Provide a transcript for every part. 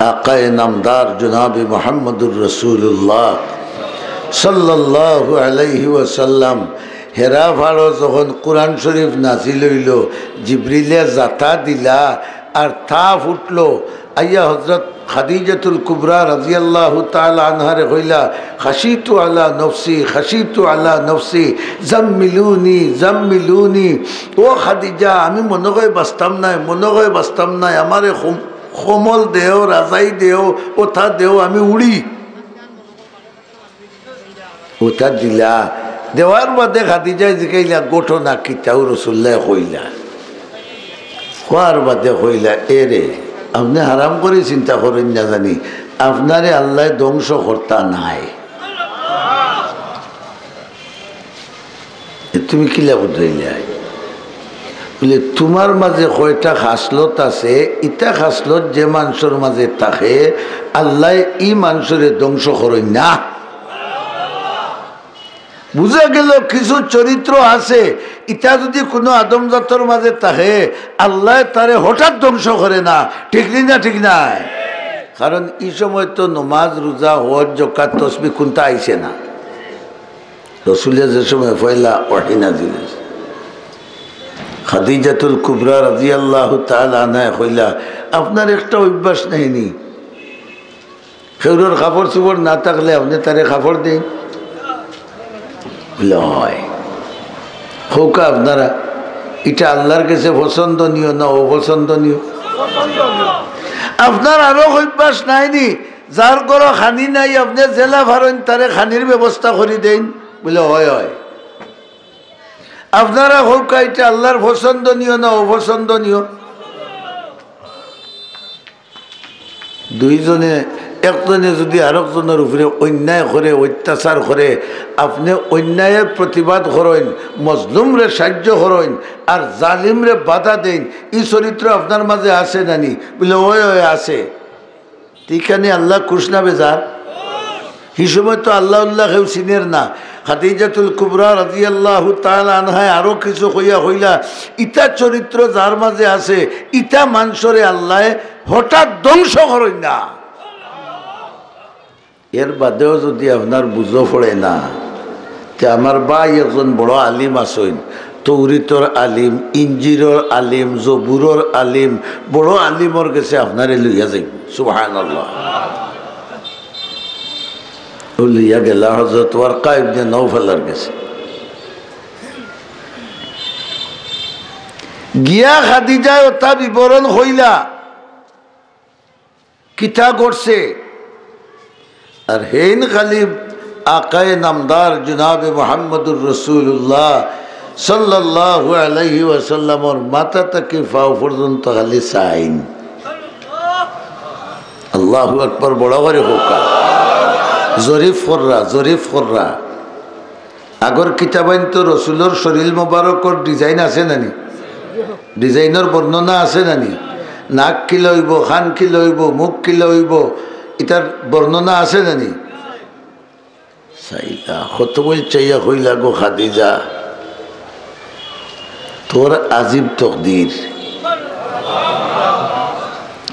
आकाए नामदार जनाब मुहम्मदुर रसूलुल्लाह सल्लल्लाहु अलैहि वसल्लम हेरा फाड़ो जखन कुरान शरीफ नाजिल हইল जिब्रिले जाता दिला और था फुटलो आइया हजरत खदीजतुल कुबरा रज़ियल्लाहु ताला अन्हा रे कइला खशीतु अला नफ्सी जम्मिलूनी जम्मिलूनी ओ खदीजा आमी मनोगय बास्ताम नाय हमारे कोमल देव राजाई देव ओथा देव आमी उड़ी ओथा दिला देवार बादे खादिजा जिकाइला घटना किताउ रसूलुल्लाह कइला खोয়ার বাদে কইলা এরে আপনি হারাম করে চিন্তা করেন না জানি আপনারে আল্লাহ ধ্বংস করতা নাই তুমি কিলা বুঝাইলা বলে তোমার মাঝে কয়টা খাসলত আছে ইটা খাসলত যে মানুষের মাঝে থাকে আল্লাহ ই মানুষের ধ্বংস করেন না বুঝা গেল কিছু চরিত্র আছে ইটা যদি কোনো আদমজাতর মাঝে থাকে আল্লাহ তারে হঠাৎ ধ্বংস করে না ঠিক না ঠিক নাই কারণ এই সময় তো নামাজ রোজা হজ যাকাত তাসবিহ কোনটা আইছে না রাসূলের যে সময় পয়লা ওহী নাজিল হইছে খাদিজাতুল কুবরা রাদিয়াল্লাহু তাআলা আনহা কইলা আপনার একটা অভ্যাস নাইনি খেউরের কাপড় চোপড় না থাকলে আপনি তারে কাপড় দেন লয় হোকা আপনারা এটা আল্লাহর কাছে পছন্দনীয় না অপছন্দনীয় আপনার আরো অভ্যাস নাইনি যার ঘর খানি নাই আপনি জেলা ভারেন তারে খানির ব্যবস্থা করে দেন বলে হয় হয় আপনারা হোকা এটা আল্লাহর পছন্দনীয় না অপছন্দনীয় দুইজনে একজনে যদি আরেকজনের উপরে অন্যায় করে অত্যাচার করে আপনি অন্যায়ের প্রতিবাদ করেন মজলুমরে সাহায্য করেন আর জালিমরে বাধা দেন এই চরিত্র আপনার মাঝে আছে নানি বলে ওই আছে এইখানে আল্লাহ খুশ না বেজার এই সময় তো আল্লাহ কেউ চিনের না খাদিজাতুল কুবরা রাদিয়াল্লাহু তাআলা আনহা আরো কিছু কইলা ইটা চরিত্র যার মাঝে আছে ইটা মানুষরে আল্লাহ হঠাৎ ধ্বংস করেন না এর বাদেও যদি আপনার বুঝো পড়ে না তে আমার ভাই একজন বড় আলিম আছেন তৌরিতর আলিম ইঞ্জিরর আলিম জবুরর আলিম বড় আলিমর কাছে আপনারে লইয়া যাই সুবহানাল্লাহ ও লইয়া গেলা হযরত ওয়ারকা ইবনে নওফালের কাছে গিয়া খাদিজা ওটা বিবরণ হইলা কিতা করছে আর হেন খালি আকায়ে নামদার জনাবে মুহাম্মদুর রাসূলুল্লাহ সাল্লাল্লাহু আলাইহি ওয়াসাল্লামর মাথা থেকে পাও পর্যন্ত খালি সাইন আল্লাহু আকবার বড় করে হোকা জরিফ কররা আগর কিতাবাইন তো রসুলের শরীর মোবারকর ডিজাইন আছে নানি ডিজাইনের বর্ণনা আছে নানি নাক কি লইব খান কি লইব মুখ কি লইব ইটার বর্ণনা আছে জানি সাইলা কত বল চাইয়া হইলা গো খাদিজা তোর আজিব তকদির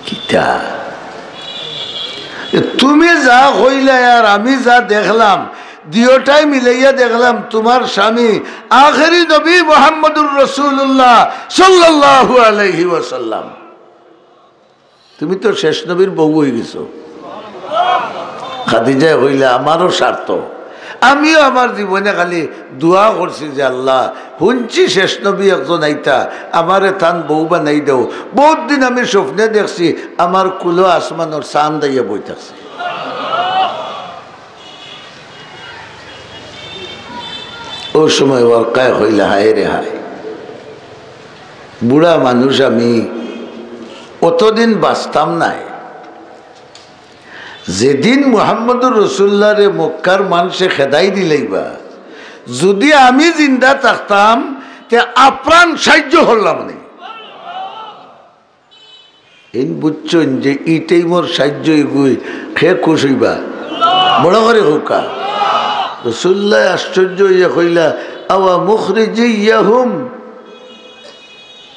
কিটা তুমি যা হইলা আর আমি যা দেখলাম দুইটাই মিলাইয়া দেখলাম তোমার স্বামী আখেরি নবী মুহাম্মদুর রাসূলুল্লাহ সাল্লাল্লাহু আলাইহি ওয়াসাল্লাম তুমি তো শেষ নবীর বউ হয়ে গেছো খাদিজা হইলে আমারও স্বার্থ আমিও আমার জীবনে খালি দোয়া করছি যে আল্লাহ শুনছি শেষ নবী একজন আইতা আমারে থান বউ বানাই দেও বহুত দিন আমি স্বপ্নে দেখছি আমার কুলো আসমানোর চাঁদ দাইয়া বই থাকছে ও সময় ওয়ারকায় হইলে হায় রে হায় বুড়া মানুষ আমি অতদিন বাঁচতাম নাই যেদিন মুহাম্মদুর রাসূলুল্লাহ রে মক্কার মানুষে খেদাই দিলেইবা যদি আমি জিন্দা থাকতাম তে আপ্রাণ সাহায্য করলাম না এই বুঝছেন যে ইটাই মোর সাহায্য এগুই খে খুশ হইবা বড় করে হোকা রাসূলুল্লাহ আশ্চর্য হইয়া কইলা আওয়া মুখরিজিয়াহুম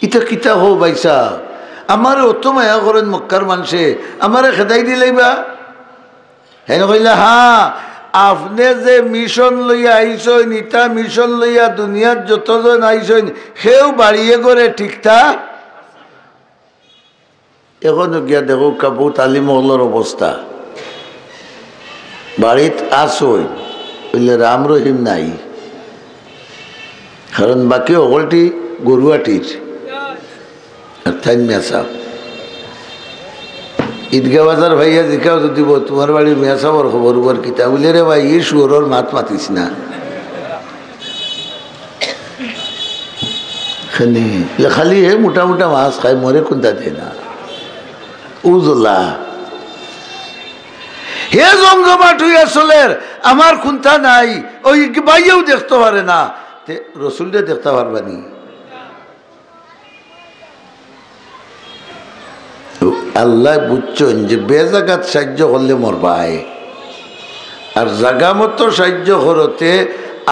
ইটা কিতা হো ভাইসা আমার অত মায়া করেন মক্কার মানুষে, আমারে খেদাই দিলেইবা। হ্যাঁ কইলা হ্যাঁ, আপনি যে মিশন লইয়া আইসইন, ইটা মিশন লইয়া দুনিয়ার যতজন আইসইন সেও বাড়িয়ে করে ঠিকঠাক। এখনো গিয়া দেখো কাবু তালিমহলের অবস্থা, বাড়িত আসই বললে রাম রহিম নাই, কারণ বাকি অগলটি গরুয়াটির আর থাইন মেসা। ঈদগাহ বাজার ভাইয়া জিকাও তো দিব তোমার বাড়ির মেসাবর খবর উপর কিতা বলে রে ভাই ই সুয়রর মাত মাতিস না। খালি হে মোটা মোটা মাছ খাই মরে কোনটা দেয় না উজলা হে জমজমাট হইয়া চলের আমার খুন্তা নাই, ওই বাইয়েও দেখতে পারে না, রসুলটা দেখতে পারবানি। আল্লাহ বুঝছেন যে বেজাগাত সাহায্য করলে মরবাই, আর জাগা মতো সাহায্য করতে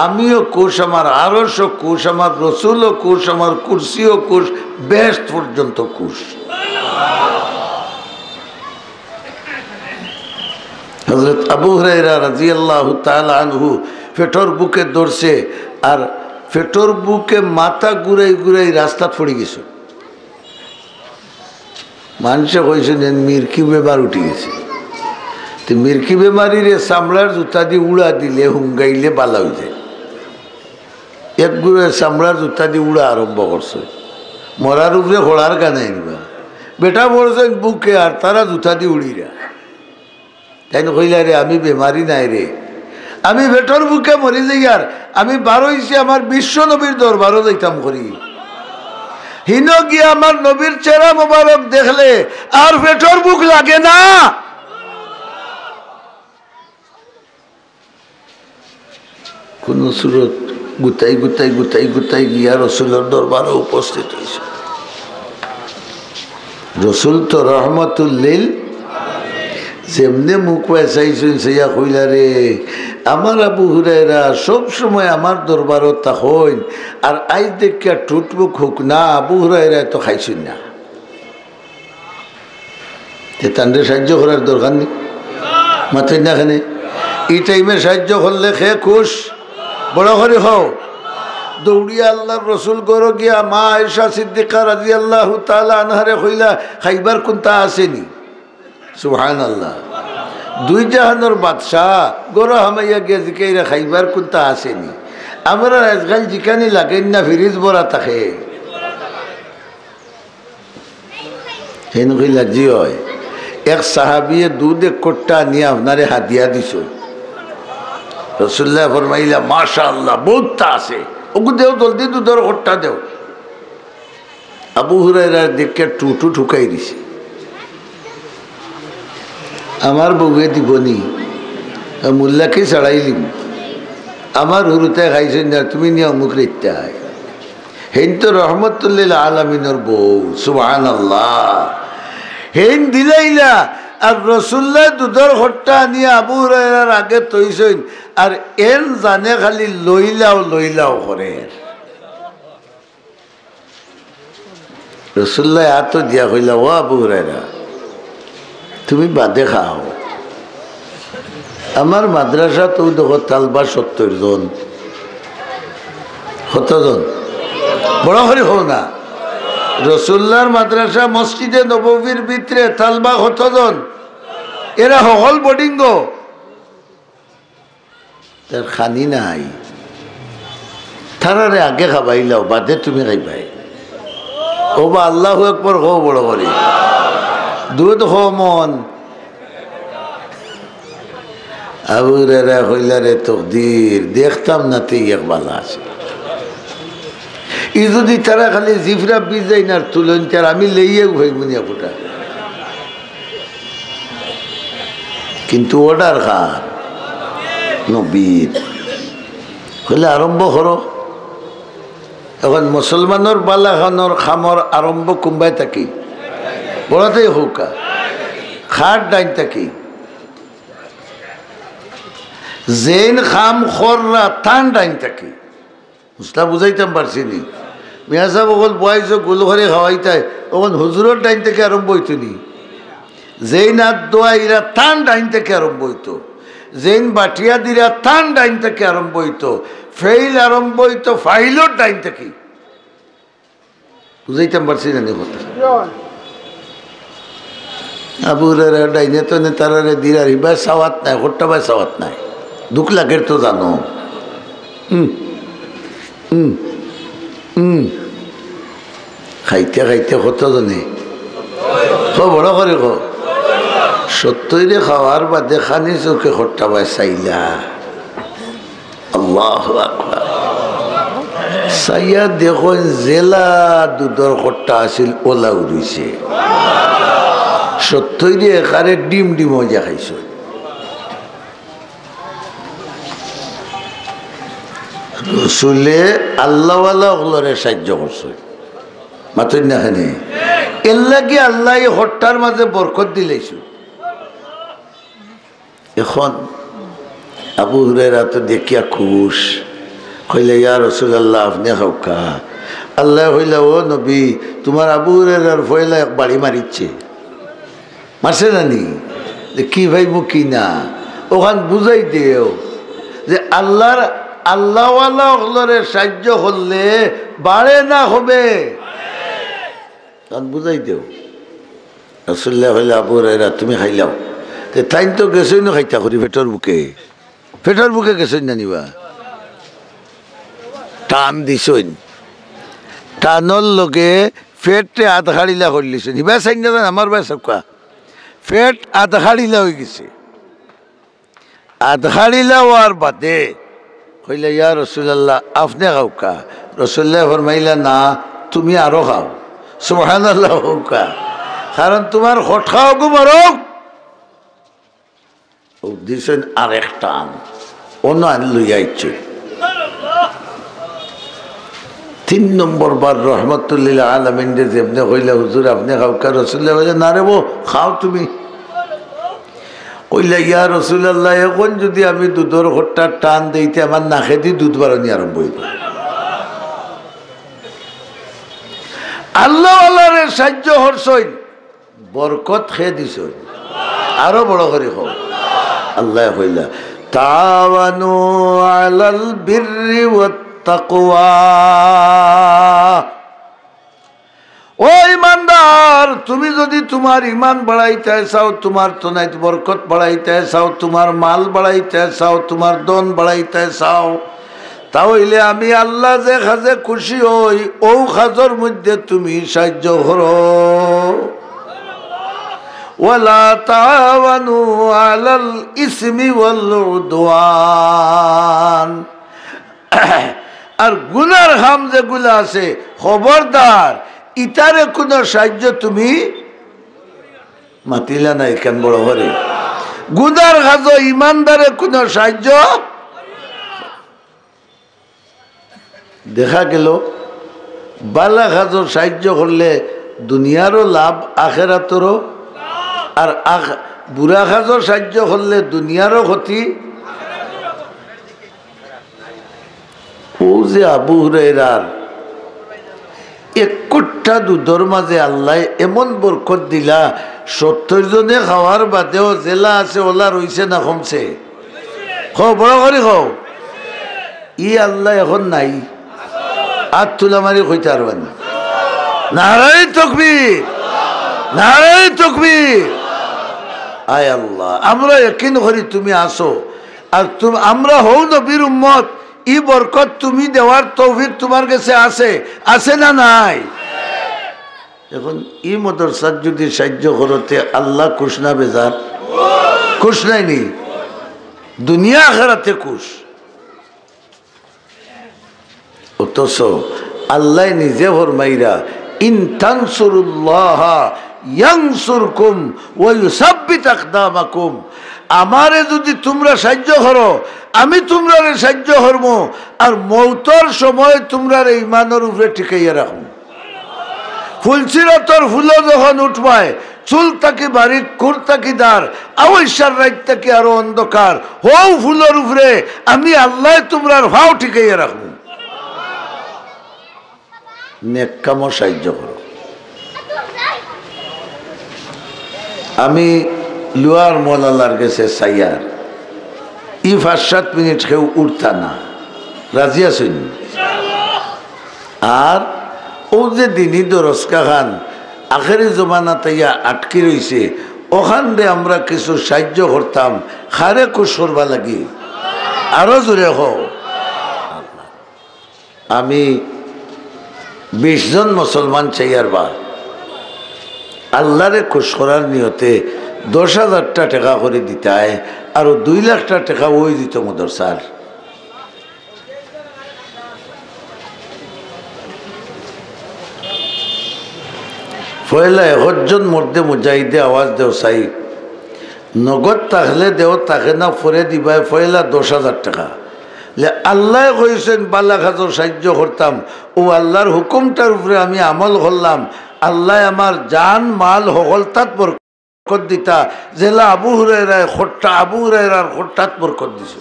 আমিও কোষ, আমার আরশও কোষ, আমার রসুলও কোষ, আমার কুরসিও কোষ, বেহেশত পর্যন্ত কোষ। হযরত আবু হুরায়রা রাদিয়াল্লাহু তাআলা আনহু পেটর বুকে দৌড়ছে, আর পেটর বুকে মাথা ঘুরাই ঘুরাই রাস্তা পড়ে গেছে। মানুষে কইছেন মির্কি বেমার উঠে গেছে, তো মির্কি বেমারিরে চামড়ার জুতা দিয়ে উড়া দিলে হুঙ্গাইলে বালা হয়ে যায়। এক গুড়ে চামড়ার জুতা দিয়ে উড়া আরম্ভ করছে, মরার উপরে ঘোড়ার গানে নিবা বেটা পড়ছেন বুকে, আর তারা জুতা দিয়ে উড়িরা। তাই কইলা রে আমি বেমারি নাই রে, আমি পেটর বুকে মরি যাই, আর আমি বারো হইছি আমার বিশ্ব নবীর দরবারও যাইতাম করি। হিন গিয়ে আমার নবীর চেহারা মোবারক দেখলে আর পেটর বুক লাগে না। কোন সুরত গুতাই গুতাই গুতাই গুতাই গিয়া রসুলের দরবারে উপস্থিত হয়েছে। রসুল তো রহমতুল্লিল, যেমনে মুখ পেঁচাইছেন সেইয়া কইলা রে আমার আবু হুরায়রা সব সময় আমার দরবারত তাহইন, আর আজ দেখিয়া ঠুট মুখ হোক না, আবু হুরায়রা তো খাইছেন না, তান্ডে সাহায্য করার দরকার নেই, মাথায় না খানে এই টাইমে সাহায্য করলে খে খুশ বড় করে হও। দৌড়িয়া আল্লাহর রসুল গর গিয়া মা আয়েশা সিদ্দিকা রাদিয়াল্লাহু তাআলা আনহারে কইলা খাইবার কোনটা আসেনি। সুবহানাল্লাহ, দুই জাহানোর বাদশাহ গরো হামাইয়া গিয়া জিকাইরা খাইবার কোনটা আসেনি। আমরা আজকাল জিকানি লাগেন না, ফ্রিজ ভরা থাকে। হেন কইলা জি হয়, এক সাহাবিয়ে দুধ এক কোট্টা নিয়ে আপনারে হাদিয়া দিছ। রসুল্লাহ ফরমাইলা মাশাআল্লাহ বহুতটা আছে, ওগু দেও জলদি দুধের কোট্টা দেও। আবু হুরায়রার দেখে টুটু ঠুকাই দিছে, আমার বউয়ে দিবনি, মোল্লাকে ছাড়াইলিম, আমার হুরুতে খাইছেন না, তুমি নিয়ে অমুক রেখতে হয়। হেন তো রহমতুল্লিল আলামিনের বউ, সুবহানাল্লাহ। হেন দিলাইলা, আর রসুল্লাহ দুধের ঘরটা নিয়ে আবু হুরায়রার আগে তৈছেন, আর এন জানে খালি লইলাও লইলাও করে। রসুল্লাহ এত দিয়া কইলা ও আবু হুরায়রা তুমি বাদে খাও, আমার মাদ্রাসা তো দেখো তালবা 70 জন, কতজন বড় করে হো না। রসুল্লাহর মাদ্রাসা মসজিদে নববীর ভিতরে তালবা কতজন, এরা হল বোর্ডিং, তার খানি নাই, তারারে আগে খাবাইলাও বাদে তুমি খাইবাই। ও বা আল্লাহু আকবার হো বড় করে, দুধ হো মন। আবু হুরায়রা কইলা রে তকদির দেখতাম না তুই একবালা আছে, ই যদি তারা খালি জিফরা বিজাই না তুলন, তার আমি লইয়ে ভাইবুনিয়া ফুটা। কিন্তু অর্ডার খান নবীর হলে আরম্ভ করো। এখন মুসলমানের বালাখানোর খামর আরম্ভ কুম্বাই থাকি, বড়তেই হৌকা খাট ডাইন থাকি, জেন খাম খররা টান ডাইন থাকি। মুসলা বুঝাইতাম পারছি নি, মিয়া সাহেব ওগুলো বয়স গোল ঘরে খাওয়াইতায় ওখান হুজুরের ডাইন থেকে আরম্ভ হইতো নি, যেই নাথ দোয়াইরা তান ডাইন থেকে আরম্ভ হইতো, যেইন বাটিয়া দিরা তান ডাইন থেকে আরম্ভ হইতো, ফেইল আরম্ভ হইতো ফাইলর ডাইন থেকে। বুঝাইতাম পারছি না কথা? আবুরের ডাইনে তো তারারে দিরার হিবাই সাওয়াত নাই, হট্টা বাই সাওয়াত নাই, 2 লাখের তো জানো। খাইতে খাইতে কত জানে বড় করে খ 70 খাওয়ার বাদে খানি চোখে হট্টা বাই চাইলা। আল্লাহু আকবার। চাইয়া দেখুন জেলা দুধর হট্টা আছিল ওলা উড়িছে, 70 একারে ডিম ডিম হয়ে খাইছ। রসুলে আল্লাহওয়ালা ওগুলোরে সাহায্য করছে, মাতুন না খানে এর লাগে আল্লাহ এই হট্টার মাঝে বরকত দিলেছ। এখন আবু হুরায়রা তো দেখিয়া খুশ, কইলে ইয়া রাসূলুল্লাহ আপনি খাওকা। আল্লাহ হইলা ও নবী তোমার আবু হুরায়রার ফয়লা এক বাড়ি মারিচ্ছে, মারছে নানি যে কি ভাইব কি না, ওখান বুঝাই দেও যে আল্লাহওয়ালা ওগুলোরে সাহায্য করলে বাড়ে না হবে, বুঝাই দেও। রাসূলুল্লাহ হইলা আবু হুরায়রা তুমি খাইলাও, তাই তো গেছই না খাইতা করি পেটর বুকে গেছই না নিবা, টান দিছই, টানর লগে ফেটে আধ হাড়িলা করলিছ নিবা চাই না আমার বাই সবকা ফেট আধ হাড়িলা হয়ে গেছে। আধ হাড়িলা হওয়ার বাদে কইলে ইয়া রাসূলুল্লাহ আপনি খাওকা। রাসূলুল্লাহ ফরমাইলা না তুমি আরো খাও। সুবহানাল্লাহ খাওকা, কারণ তোমার হট খাও গো মারক দিছেন আর একটা আন অন্য আন লইয়া ইচ্ছে। 3 নম্বর বার রহমতুল্লিল আলামিন যেমনি কইলা হুজুর আপনি খাওকা। রাসূলুল্লাহ বলে না রে বো খাও তুমি। কইলা ইয়া রাসূলুল্লাহ এখন যদি আমি দুধের হট্টা টান দিতে আমার নাকে দিয়ে দুধ বাড়ানি আরম্ভ হইব। আল্লাহ আল্লাহরে সাহায্য হরছই, বরকত খেয়ে দিছ, আরো বড় করে খাও। আল্লাহ কইলা তাওয়ানু আলাল বিররি ওয়াত তাকওয়া। ও ইমানদার তুমি যদি তোমার ইমান বাড়াইতে চাও, তোমার তনাইত বরকত বাড়াইতে চাও, তোমার মাল বাড়াইতে চাও, তোমার ধন বাড়াইতে চাও, তাহলে আমি আল্লাহ যে কাজে খুশি হই ও কাজের মধ্যে তুমি সাহায্য করো। ওয়ালা তাওয়ানু আলাল ইসমি ওয়াল উদওয়ান। আর গুনার কাম যেগুলো আছে খবরদার ইটারে কোনো সাহায্য তুমি মাতিলা না। এখান বড় করে গুনার কাজ ইমানদারে কোনো সাহায্য। দেখা গেল বালা কাজর সাহায্য করলে দুনিয়ারও লাভ আখেরাতেরও, আর বুড়া কাজর সাহায্য করলে দুনিয়ারও ক্ষতি। ও যে আবু হুরায়রার 1 দুধের মাঝে আল্লাহ এমন বরকত দিলা, 70 জনে খাওয়ার বাদেও জেলা আছে ওলা রইছে না কমছে? খাও বড় করে খাও। ই আল্লাহ এখন নাই, আর তুলা মারি কইতে পারবেন না। নারায়ে তাকবীর, নারায়ে তাকবীর। আয় আল্লাহ আমরা ইয়াকিন করি তুমি আসো, আর তুমি আমরা হও নবীর উম্মত। ই বরকত তুমি দেওয়ার তৌফিক তোমার কাছে আছে, আছে না নাই? এখন ই মাদ্রাসার যদি সাহায্য করতে আল্লাহ খুশ না বেজার? খুশ নাইনি? দুনিয়া আখিরাতে খুশ। অথচ আল্লাহ নিজে ফরমাইরা ইন তানসুরুল্লাহ ইয়ানসুরকুম ওয়া ইউসাব্বিত আকদামাকুম। আমারে যদি তোমরা সাহায্য করো আমি তোমরারে সাহায্য করব, আর মৌতর সময় তোমরারে ইমানের উপরে টিকাইয়া রাখবো। ফুলসিরাতর ফুলও যখন উঠবায় চুল তাকি বাড়ি কুর তাকি দার আওয়াইশার রাত তাকি আরো অন্ধকার হও ফুলের উপরে আমি আল্লাহ তোমরার ভাও টিকাইয়া রাখবো। নেক কামও সাহায্য করো। আমি লুয়ার মৌলানার গেছে সাইয়ার 5-7 মিনিট কেউ উঠতা না, রাজি আছেন? আর ও যে দিনী দরস্কা খান আখেরি জমানা তাইয়া আটকে রয়েছে, ওখান দিয়ে আমরা কিছু সাহায্য করতাম, খারে খুশ করবা লাগি। আরো জোরে হোক। আমি 20 জন মুসলমান চাইয়ার বা আল্লাহরে খুশ করার নিয়তে 10,000 টাকা করে দিতায়, আর 2 লাখ টাকা ওই দিত মদরসার। পয়লা 1 জন মর্দে মুজাহিদে আওয়াজ দেও চাই, নগদ থাকলে দেও, থাকে না ফরে দিবাই পয়লা 10,000 টাকা। আল্লাহ কইছেন বালা খাজর সাহায্য করতাম, ও আল্লাহর হুকুমটার উপরে আমি আমল করলাম, আল্লাহ আমার জান মাল হকলতাত বরকত দিতা, জেলা আবু হুরায়রায় খোট্টা আবু হুরায়রার খোট্টাত বরকত দিছে।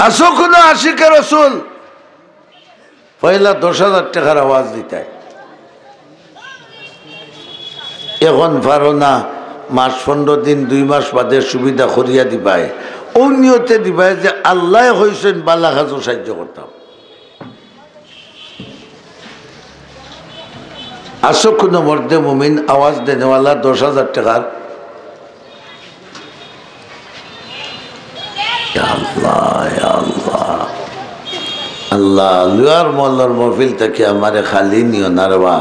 আসো কোনো আশিকে রসুল পয়লা 10,000 টাকার আওয়াজ দিতায়। এখন পারো না, মাস 15 দিন 2 মাস বাদে সুবিধা করিয়া দিবাই, ও নিয়তে দিবাই যে আল্লাহ হইছেন বালা খাজো সাহায্য করতাম। আসো কোনো মর্দে মুমিন আওয়াজ দেনেওয়ালা 10,000 টাকার। আল্লাহ আল্লাহ আল্লাহ লুয়ার মোল্লার মহফিল থেকে আমারে খালি নিও না রে বা।